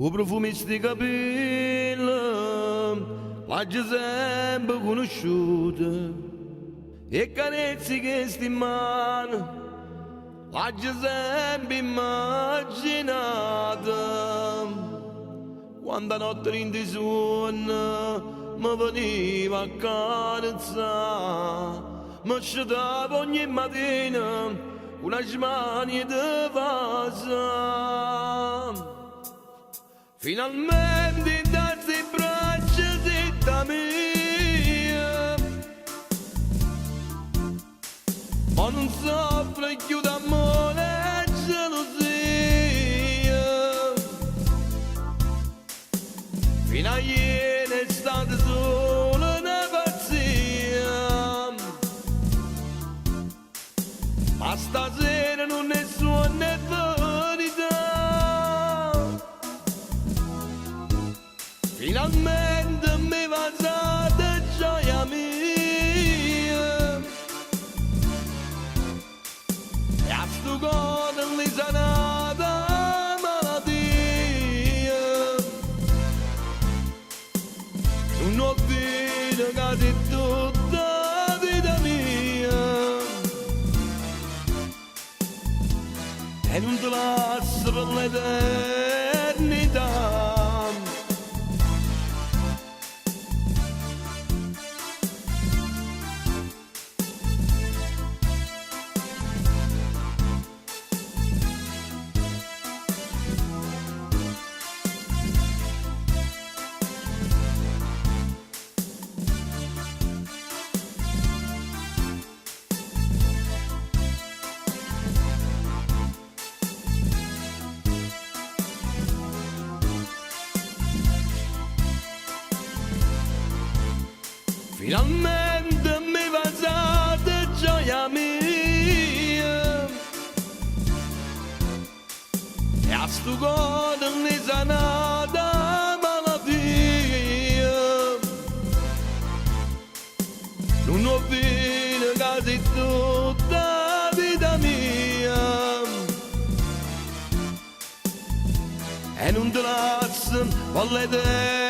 O profumo sti capelli, l'hai sempre conosciuta, e carezze che sti mani, l'hai sempre immaginata. Quando la notte in di sonno mi veniva a carezzare, mi sciatava ogni mattina una smania di vasa. Finalmente da queste braccia zitta mia, ma non soffre più d'amore e gelosia. Fino a ieri è stata solo una pazzia, ma stasera non è suono né verità. Finalmente mi va stata gioia mia, e a sto cuore mi sanata malattia. Non ho visto quasi tutta la vita mia, e non te lascio per l'eternità. Finalmente mi va stata gioia mia, e a sto cuore mi sanata malattia. Non ho visto quasi tutta la vita mia, e non te lascio per l'eternità.